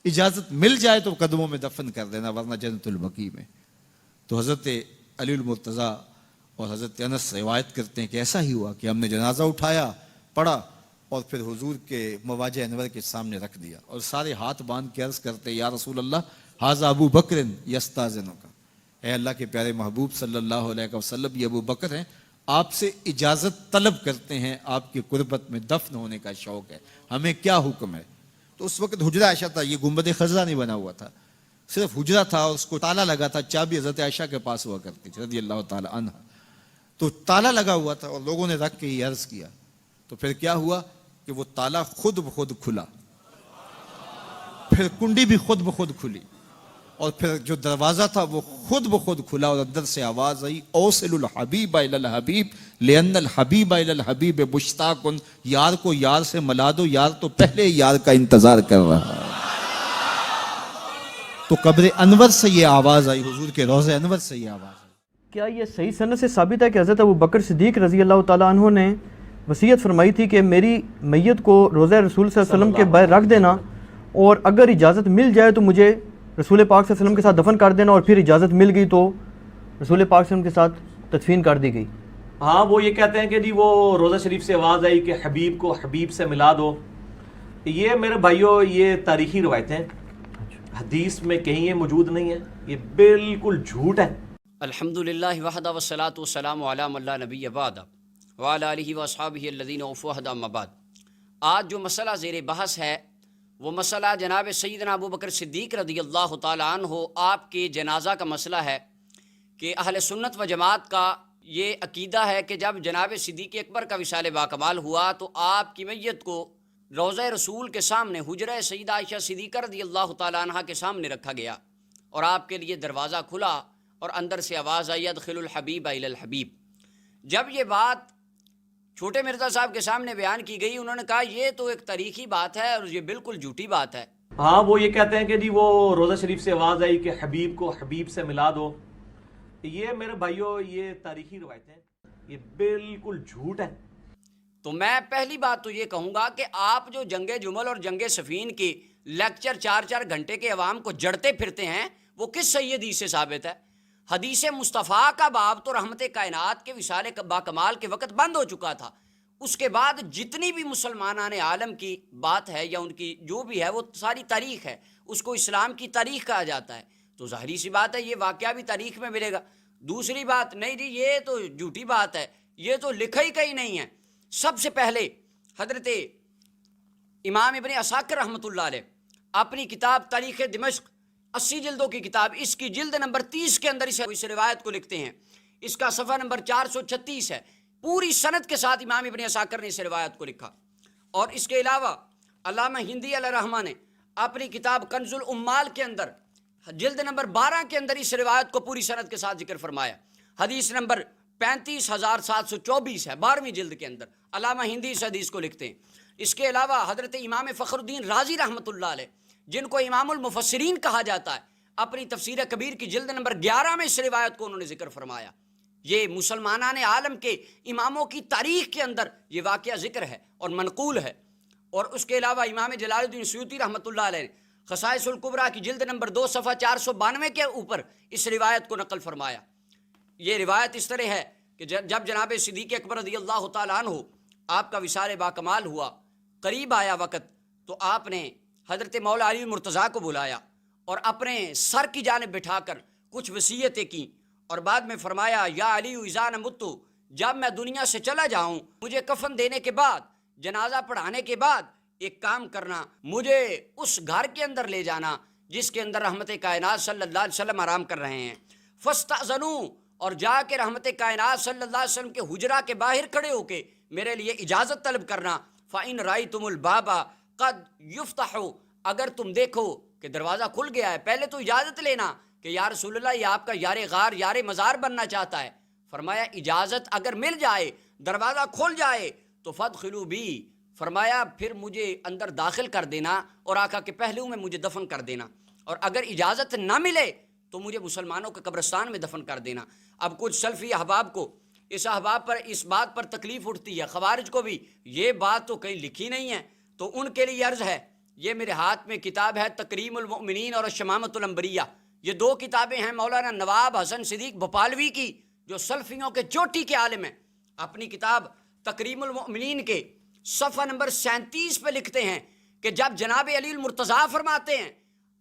اجازت مل جائے تو قدموں میں دفن کر دینا ورنہ جنت البقیع میں۔ تو حضرت علی المرتضیٰ اور حضرت انس روایت کرتے ہیں کہ ایسا ہی ہوا کہ ہم نے جنازہ اٹھایا، پڑھا اور پھر حضور کے مواجہ انور کے سامنے رکھ دیا اور سارے ہاتھ باندھ کے عرض کرتے یا رسول اللہ ھذا ابو بکر یستاذنک، اے اللہ کے پیارے محبوب صلی اللہ علیہ وسلم، یہ ابو بکر ہیں، آپ سے اجازت طلب کرتے ہیں، آپ کی قربت میں دفن ہونے کا شوق ہے، ہمیں کیا حکم ہے؟ تو اس وقت حجرہ عائشہ تھا، یہ گنبد خضرا نہیں بنا ہوا تھا، صرف حجرہ تھا اور اس کو تالا لگا تھا، چابی حضرت عائشہ کے پاس ہوا کرتی تھی رضی اللہ تعالی عنہ، تو تالا لگا ہوا تھا اور لوگوں نے رکھ کے یہ عرض کیا، تو پھر کیا ہوا کہ وہ تالا خود بخود کھلا، پھر کنڈی بھی خود بخود کھلی، اور پھر جو دروازہ تھا وہ خود بخود کھلا اور اندر سے آواز آئی اوصل الحبیب الی الحبیب لان الحبیب الی الحبیب مشتاق، یار کو یار سے ملا دو، یار تو پہلے یار کا انتظار کر رہا ہے۔ تو قبر انور سے یہ آواز آئی، حضور کے روضہ انور سے یہ آواز آئی۔ کیا یہ صحیح سند سے ثابت ہے کہ حضرت ابو بکر صدیق رضی اللہ تعالیٰ عنہ نے وصیت فرمائی تھی کہ میری میت کو روضہ رسول صلی اللہ علیہ وسلم کے باہر رکھ دینا اور اگر اجازت مل جائے تو مجھے رسول پاک صلی اللہ علیہ وسلم کے ساتھ دفن کر دینا، اور پھر اجازت مل گئی تو رسول پاک صلی اللہ علیہ وسلم کے ساتھ تدفین کر دی گئی؟ ہاں، وہ یہ کہتے ہیں کہ جی وہ روزہ شریف سے آواز آئی کہ حبیب کو حبیب سے ملا دو۔ یہ میرے بھائیوں یہ تاریخی روایتیں، حدیث میں کہیں یہ موجود نہیں ہے، یہ بالکل جھوٹ ہے۔ الحمدللہ وحدہ والصلاۃ والسلام علی من لا نبی بعدہ وعلی آلہ واصحابہ الذین اوفوا عہدہ اما بعد۔ آج جو مسئلہ زیر بحث ہے وہ مسئلہ جناب سیدنا ابو بکر صدیق رضی اللہ تعالیٰ عنہ آپ کے جنازہ کا مسئلہ ہے کہ اہل سنت و جماعت کا یہ عقیدہ ہے کہ جب جناب صدیق اکبر کا وصال باکمال ہوا تو آپ کی میت کو روضہ رسول کے سامنے حجرہ سیدہ عائشہ صدیقہ رضی اللہ تعالیٰ عنہ کے سامنے رکھا گیا اور آپ کے لیے دروازہ کھلا اور اندر سے آواز آئی ادخلوا الحبیب الی الحبیب۔ جب یہ بات چھوٹے مرزا صاحب کے سامنے بیان کی گئی، انہوں نے کہا یہ تو ایک تاریخی بات ہے اور یہ بالکل جھوٹی بات ہے۔ ہاں، وہ یہ کہتے ہیں کہ جی وہ روزہ شریف سے آواز آئی کہ حبیب کو حبیب سے ملا دو۔ یہ میرے بھائیوں یہ تاریخی روایتیں، یہ بالکل جھوٹ ہے۔ تو میں پہلی بات تو یہ کہوں گا کہ آپ جو جنگ جمل اور جنگ صفین کی لیکچر 4 گھنٹے کے عوام کو جڑتے پھرتے ہیں وہ کس صحیح حدیث سے ثابت ہے؟ حدیث مصطفیٰ کا باب تو رحمت کائنات کے وصال باکمال کے وقت بند ہو چکا تھا، اس کے بعد جتنی بھی مسلمانان عالم کی بات ہے یا ان کی جو بھی ہے وہ ساری تاریخ ہے، اس کو اسلام کی تاریخ کہا جاتا ہے، تو ظاہری سی بات ہے یہ واقعہ بھی تاریخ میں ملے گا۔ دوسری بات، نہیں جی یہ تو جھوٹی بات ہے، یہ تو لکھا ہی کہیں نہیں ہے۔ سب سے پہلے حضرت امام ابن عساکر رحمۃ اللہ علیہ اپنی کتاب تاریخ دمشق 80 جلدوں کی کتاب، اس کی جلد نمبر 30 کے اندر اس روایت کو لکھتے ہیں، اس کا صفحہ نمبر 436 ہے، پوری سند کے ساتھ امام ابن عساکر نے اس روایت کو لکھا۔ اور اس کے علاوہ علامہ ہندی علیہ الرحمہ نے اپنی کتاب کنز الامال کے اندر جلد نمبر 12 کے اندر اس روایت کو پوری سند کے ساتھ ذکر فرمایا، حدیث نمبر 35724 ہے، 12ویں جلد کے اندر علامہ ہندی اس حدیث کو لکھتے ہیں۔ اس کے علاوہ حضرت امام فخر الدین رازی رحمۃ اللہ علیہ جن کو امام المفسرین کہا جاتا ہے، اپنی تفسیر کبیر کی جلد نمبر 11 میں اس روایت کو انہوں نے ذکر فرمایا۔ یہ مسلمانان عالم کے اماموں کی تاریخ کے اندر یہ واقعہ ذکر ہے اور منقول ہے۔ اور اس کے علاوہ امام جلال الدین سیوطی رحمۃ اللہ علیہ نے خصائص الکبریٰ کی جلد نمبر 2 صفحہ 492 کے اوپر اس روایت کو نقل فرمایا۔ یہ روایت اس طرح ہے کہ جب جناب صدیق اکبر رضی اللہ تعالیٰ عنہ آپ کا وصال باکمال ہوا، قریب آیا وقت، تو آپ نے حضرت مولا علی مرتضیٰ کو بلایا اور اپنے سر کی جانب بٹھا کر کچھ وصیتیں کی اور بعد میں فرمایا یا علی اذا مت، جب میں دنیا سے چلا جاؤں مجھے کفن دینے کے بعد، جنازہ پڑھانے کے بعد ایک کام کرنا، مجھے اس گھر کے اندر لے جانا جس کے اندر رحمت کائنات صلی اللہ علیہ وسلم آرام کر رہے ہیں، فاستأذنوا، اور جا کے رحمت کائنات صلی اللہ علیہ وسلم کے حجرہ کے باہر کھڑے ہو کے میرے لیے اجازت طلب کرنا، فَإِن رَأَيْتُمُ الْبَابَ قَدْ يُفْتَحُ، اگر تم دیکھو کہ دروازہ کھل گیا ہے، پہلے تو اجازت لینا کہ یا رسول اللہ یہ آپ کا یار غار یار مزار بننا چاہتا ہے۔ فرمایا اجازت اگر مل جائے، دروازہ کھل جائے تو فَادْخِلُوا بِي، فرمایا پھر مجھے اندر داخل کر دینا اور آقا کے پہلو میں مجھے دفن کر دینا، اور اگر اجازت نہ ملے تو مجھے مسلمانوں کے قبرستان میں دفن کر دینا۔ اب کچھ سلفی احباب کو اس احباب پر اس بات پر تکلیف اٹھتی ہے، خوارج کو بھی، یہ بات تو کہیں لکھی نہیں ہے، تو ان کے لیے عرض ہے یہ میرے ہاتھ میں کتاب ہے تکریم المؤمنین اور شمامت الانبیاء، یہ دو کتابیں ہیں مولانا نواب حسن صدیق بھوپالوی کی جو سلفیوں کے چوٹی کے عالم ہیں۔ اپنی کتاب تکریم المؤمنین کے صفحہ نمبر 37 پہ لکھتے ہیں کہ جب جناب علی المرتضیٰ فرماتے ہیں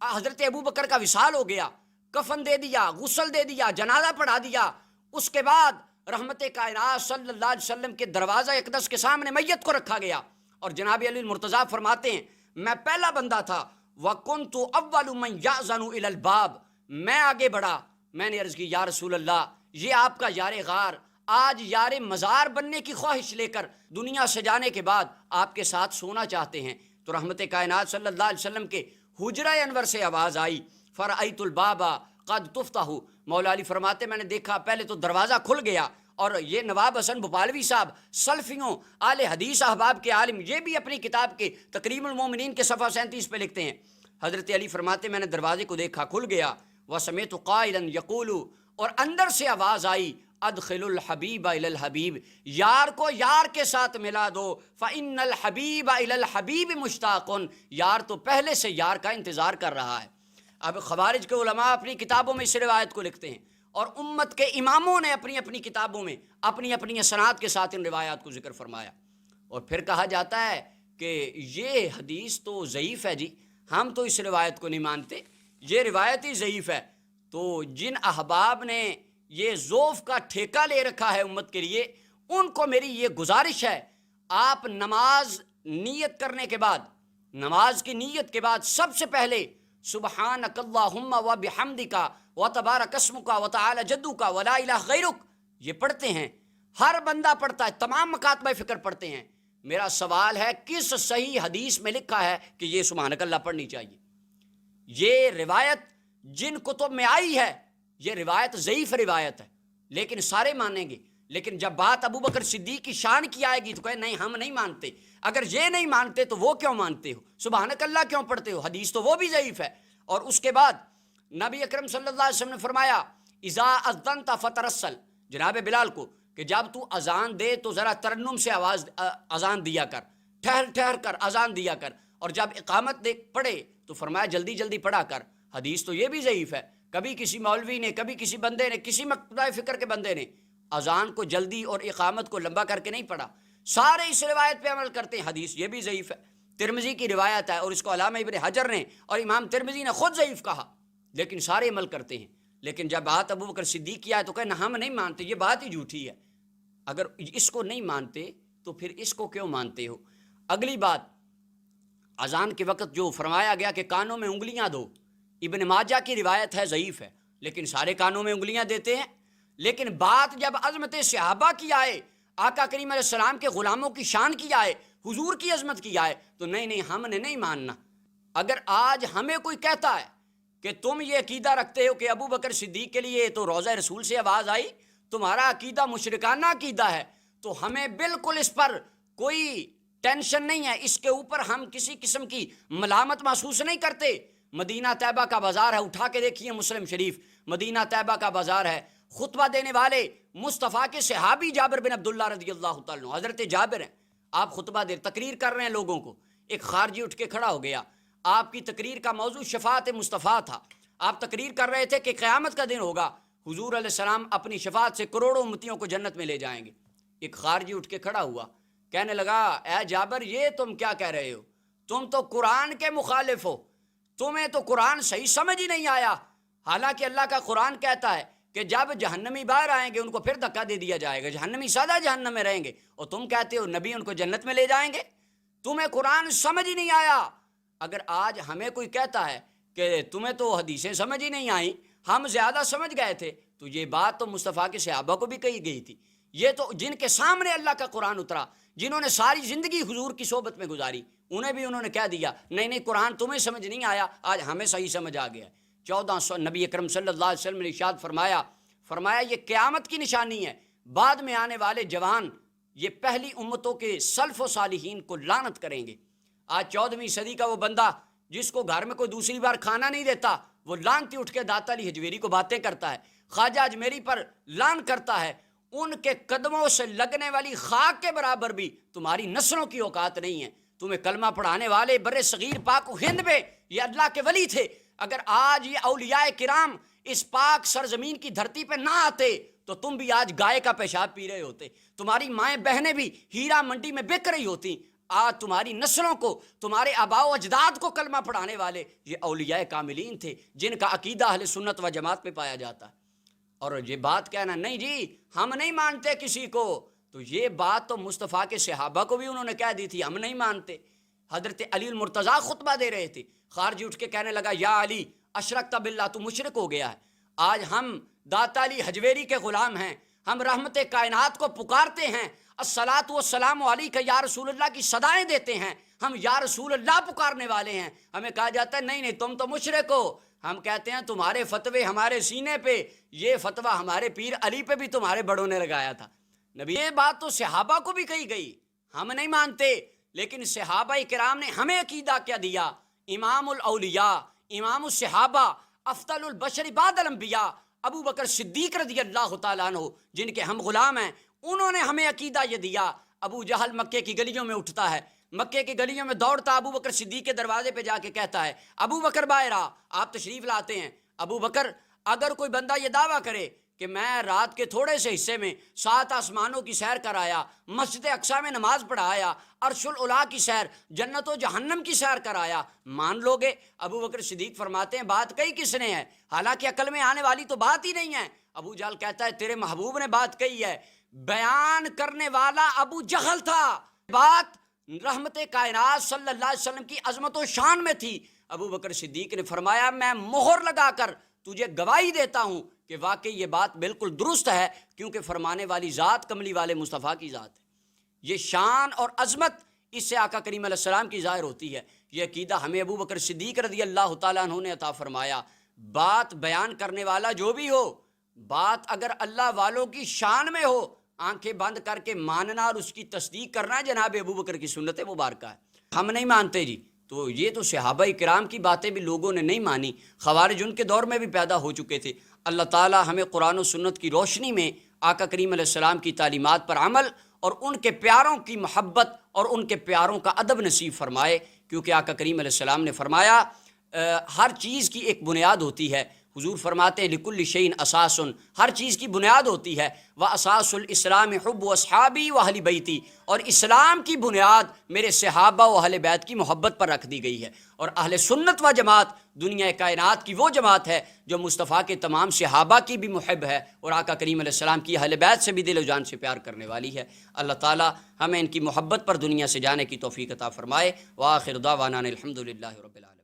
حضرت ابو بکر کا وصال ہو گیا، کفن دے دیا، غسل دے دیا، جنازہ پڑھا دیا، اس کے بعد رحمت کائنات صلی اللہ علیہ وسلم کے دروازہ اقدس کے سامنے میت کو رکھا گیا، اور جناب علی المرتضیٰ فرماتے ہیں میں پہلا بندہ تھا، وَكُنْتُ أَوَّلُ مَنْ يَأْذَنُ إِلَى الْبَابِ، میں آگے بڑھا، میں نے عرض کی یا رسول اللہ یہ آپ کا یار غار آج یار مزار بننے کی خواہش لے کر دنیا سجانے کے بعد آپ کے ساتھ سونا چاہتے ہیں۔ تو رحمت کائنات صلی اللہ علیہ وسلم کے حجرہ انور سے آواز آئی فَرَأَيْتُ الْبَابَ قَدْ تُفْتَحُ، مولا علی فرماتے میں نے دیکھا پہلے تو دروازہ کھل گیا، اور یہ نواب حسن بھوپالوی صاحب سلفیوں اہل حدیث احباب کے عالم، یہ بھی اپنی کتاب کے تکریم المومنین کے صفحہ 37 پہ لکھتے ہیں، حضرت علی فرماتے میں نے دروازے کو دیکھا کھل گیا، وَسَمِعْتُ قَائِلًا يَقُولُ، اور اندر سے آواز آئی ادخل الحبیب الی الحبیب، یار کو یار کے ساتھ ملا دو، فإن الحبیب الی الحبیب مشتاق، یار تو پہلے سے یار کا انتظار کر رہا ہے۔ اب خوارج کے علماء اپنی کتابوں میں اس روایت کو لکھتے ہیں، اور امت کے اماموں نے اپنی اپنی کتابوں میں اپنی اپنی اسناد کے ساتھ ان روایات کو ذکر فرمایا، اور پھر کہا جاتا ہے کہ یہ حدیث تو ضعیف ہے جی، ہم تو اس روایت کو نہیں مانتے، یہ روایت ہی ضعیف ہے۔ تو جن احباب نے یہ ذوف کا ٹھیکہ لے رکھا ہے امت کے لیے، ان کو میری یہ گزارش ہے، آپ نماز نیت کرنے کے بعد، نماز کی نیت کے بعد سب سے پہلے سبحانک اللہم و بحمدک و تبارک اسمک و تعالی جدک و لا الہ غیرک، یہ پڑھتے ہیں، ہر بندہ پڑھتا ہے، تمام مکاتبہ فکر پڑھتے ہیں۔ میرا سوال ہے کس صحیح حدیث میں لکھا ہے کہ یہ سبحانک اللہ پڑھنی چاہیے؟ یہ روایت جن کتب میں آئی ہے یہ روایت ضعیف روایت ہے، لیکن سارے مانیں گے، لیکن جب بات ابو بکر صدیق کی شان کی آئے گی تو کہیں نہیں ہم نہیں مانتے۔ اگر یہ نہیں مانتے تو وہ کیوں مانتے ہو؟ سبحانک اللہ کیوں پڑھتے ہو؟ حدیث تو وہ بھی ضعیف ہے۔ اور اس کے بعد نبی اکرم صلی اللہ علیہ وسلم نے فرمایا اذا اذنت فترسل، جناب بلال کو کہ جب تو اذان دے تو ذرا ترنم سے اذان دیا کر، ٹھہر ٹھہر کر اذان دیا کر، اور جب اقامت پڑھے تو فرمایا جلدی جلدی پڑھا کر۔ حدیث تو یہ بھی ضعیف ہے، کبھی کسی مولوی نے، کبھی کسی بندے نے، کسی مقتدہ فکر کے بندے نے اذان کو جلدی اور اقامت کو لمبا کر کے نہیں پڑھا، سارے اس روایت پہ عمل کرتے ہیں، حدیث یہ بھی ضعیف ہے، ترمذی کی روایت ہے، اور اس کو علامہ ابن حجر نے اور امام ترمذی نے خود ضعیف کہا، لیکن سارے عمل کرتے ہیں۔ لیکن جب بات ابو بکر صدیق کی آئے تو کہنا ہم نہیں مانتے، یہ بات ہی جھوٹی ہے، اگر اس کو نہیں مانتے تو پھر اس کو کیوں مانتے ہو؟ اگلی بات، اذان کے وقت جو فرمایا گیا کہ کانوں میں انگلیاں دو، ابن ماجہ کی روایت ہے ضعیف ہے، لیکن سارے کانوں میں انگلیاں دیتے ہیں۔ لیکن بات جب عظمت صحابہ کی آئے، آقا کریم علیہ السلام کے غلاموں کی شان کی آئے، حضور کی عظمت کی آئے، تو نہیں ہم نے نہیں ماننا۔ اگر آج ہمیں کوئی کہتا ہے کہ تم یہ عقیدہ رکھتے ہو کہ ابو بکر صدیق کے لیے تو روضہ رسول سے آواز آئی، تمہارا عقیدہ مشرکانہ عقیدہ ہے، تو ہمیں بالکل اس پر کوئی ٹینشن نہیں ہے، اس کے اوپر ہم کسی قسم کی ملامت محسوس نہیں کرتے۔ مدینہ طیبہ کا بازار ہے، اٹھا کے دیکھیے مسلم شریف، مدینہ طیبہ کا بازار ہے، خطبہ دینے والے مصطفیٰ کے صحابی جابر بن عبداللہ رضی اللہ تعالیٰ عنہ، حضرت جابر ہیں، آپ خطبہ دے تقریر کر رہے ہیں لوگوں کو، ایک خارجی اٹھ کے کھڑا ہو گیا، آپ کی تقریر کا موضوع شفاعت مصطفیٰ تھا، آپ تقریر کر رہے تھے کہ قیامت کا دن ہوگا، حضور علیہ السلام اپنی شفاعت سے کروڑوں امتیوں کو جنت میں لے جائیں گے۔ ایک خارجی اٹھ کے کھڑا ہوا، کہنے لگا اے جابر یہ تم کیا کہہ رہے ہو؟ تم تو قرآن کے مخالف ہو، تمہیں تو قرآن صحیح سمجھ ہی نہیں آیا، حالانکہ اللہ کا قرآن کہتا ہے کہ جب جہنمی باہر آئیں گے ان کو پھر دھکا دے دیا جائے گا، جہنمی سادہ جہنم میں رہیں گے، اور تم کہتے ہو نبی ان کو جنت میں لے جائیں گے، تمہیں قرآن سمجھ ہی نہیں آیا۔ اگر آج ہمیں کوئی کہتا ہے کہ تمہیں تو حدیثیں سمجھ ہی نہیں آئیں، ہم زیادہ سمجھ گئے تھے، تو یہ بات تو مصطفیٰ کے صحابہ کو بھی کہی گئی تھی، یہ تو جن کے سامنے اللہ کا قرآن اترا، جنہوں نے ساری زندگی حضور کی صحبت میں گزاری، انہیں بھی انہوں نے کہہ دیا نہیں قرآن تمہیں سمجھ نہیں آیا، آج ہمیں صحیح سمجھ آ گیا۔ 1400 نبی اکرم صلی اللہ علیہ وسلم نے ارشاد فرمایا یہ قیامت کی نشانی ہے، بعد میں آنے والے جوان یہ پہلی امتوں کے سلف و صالحین کو لعنت کریں گے۔ آج 14ویں صدی کا وہ بندہ جس کو گھر میں کوئی دوسری بار کھانا نہیں دیتا، وہ لعنتی اٹھ کے داتا علی حجویری کو باتیں کرتا ہے، خواجہ اجمیری پر لعن کرتا ہے، ان کے قدموں سے لگنے والی خاک کے برابر بھی تمہاری نسلوں کی اوقات نہیں ہے، تمہیں کلمہ پڑھانے والے برے صغیر پاک و ہند میں یہ اللہ کے ولی تھے. اگر آج یہ اولیاء کرام اس پاک سرزمین کی دھرتی پہ نہ آتے تو تم بھی آج گائے کا پیشاب پی رہے ہوتے, تمہاری مائیں بہنیں بھی ہیرا منڈی میں بک رہی ہوتی. آج تمہاری نسلوں کو, تمہارے آباء و اجداد کو کلمہ پڑھانے والے یہ اولیاء کاملین تھے جن کا عقیدہ اہل سنت و جماعت میں پایا جاتا ہے. اور یہ بات کہنا نہیں جی ہم نہیں مانتے کسی کو, تو یہ بات تو مصطفیٰ کے صحابہ کو بھی انہوں نے کہہ دی تھی, ہم نہیں مانتے. حضرت علی المرتضیٰ خطبہ دے رہے تھے, خارجی اٹھ کے کہنے لگا یا علی اشرکت باللہ, تو مشرک ہو گیا ہے. آج ہم داتا علی حجویری کے غلام ہیں, ہم رحمت کائنات کو پکارتے ہیں, الصلاۃ والسلام علیک یا رسول اللہ کی صدائیں دیتے ہیں, ہم یا رسول اللہ پکارنے والے ہیں. ہمیں کہا جاتا ہے نہیں نہیں تم تو مشرک ہو. ہم کہتے ہیں تمہارے فتوے ہمارے سینے پہ, یہ فتویٰ ہمارے پیر علی پہ بھی تمہارے بڑوں نے لگایا تھا. نبی یہ بات تو صحابہ کو بھی کہی گئی, ہم نہیں مانتے, لیکن صحابہ کرام نے ہمیں عقیدہ کیا دیا. امام الاولیاء, امام الصحابہ, افضل البشر بعد الانبیاء ابو بکر صدیق رضی اللہ تعالیٰ عنہ جن کے ہم غلام ہیں, انہوں نے ہمیں عقیدہ یہ دیا. ابو جہل مکے کی گلیوں میں اٹھتا ہے, مکے کی گلیوں میں دوڑتا ابو بکر صدیق کے دروازے پہ جا کے کہتا ہے ابو بکر باہر آ. آپ تشریف لاتے ہیں, ابو بکر اگر کوئی بندہ یہ دعویٰ کرے کہ میں رات کے تھوڑے سے حصے میں 7 آسمانوں کی سیر کر آیا, مسجد اقصیٰ میں نماز پڑھا آیا, عرش العلا کی سیر, جنت و جہنم کی سیر کر آیا, مان لو گے؟ ابو بکر صدیق فرماتے ہیں بات کہی کس نے ہے, حالانکہ عقل میں آنے والی تو بات ہی نہیں ہے. ابو جہل کہتا ہے تیرے محبوب نے بات کہی ہے. بیان کرنے والا ابو جہل تھا, بات رحمت کائنات صلی اللہ علیہ وسلم کی عظمت و شان میں تھی. ابو بکر صدیق نے فرمایا میں مہر لگا کر تجھے گواہی دیتا ہوں کہ واقعی یہ بات بالکل درست ہے, کیونکہ فرمانے والی ذات کملی والے مصطفیٰ کی ذات ہے. یہ شان اور عظمت اس سے آقا کریم علیہ السلام کی ظاہر ہوتی ہے. یہ عقیدہ ہمیں ابو بکر صدیق رضی اللہ تعالیٰ عنہ نے عطا فرمایا. بات بیان کرنے والا جو بھی ہو, بات اگر اللہ والوں کی شان میں ہو, آنکھیں بند کر کے ماننا اور اس کی تصدیق کرنا جناب ابو بکر کی سنت مبارکہ ہے. ہم نہیں مانتے جی. تو یہ تو صحابہ کرام کی باتیں بھی لوگوں نے نہیں مانی, خوارج ان کے دور میں بھی پیدا ہو چکے تھے. اللہ تعالی ہمیں قرآن و سنت کی روشنی میں آقا کریم علیہ السلام کی تعلیمات پر عمل اور ان کے پیاروں کی محبت اور ان کے پیاروں کا ادب نصیب فرمائے, کیونکہ آقا کریم علیہ السلام نے فرمایا ہر چیز کی ایک بنیاد ہوتی ہے. حضور فرماتے ہیں لکل شیء اساس, ہر چیز کی بنیاد ہوتی ہے. واساس الاسلام حب اصحابی و اہل بیتی, اور اسلام کی بنیاد میرے صحابہ و اہل بیت کی محبت پر رکھ دی گئی ہے. اور اہل سنت و جماعت دنیا کائنات کی وہ جماعت ہے جو مصطفیٰ کے تمام صحابہ کی بھی محب ہے اور آقا کریم علیہ السلام کی اہل بیت سے بھی دل و جان سے پیار کرنے والی ہے. اللہ تعالی ہمیں ان کی محبت پر دنیا سے جانے کی توفیق عطا فرمائے. وآخر دعوانا الحمدللہ رب العالمین.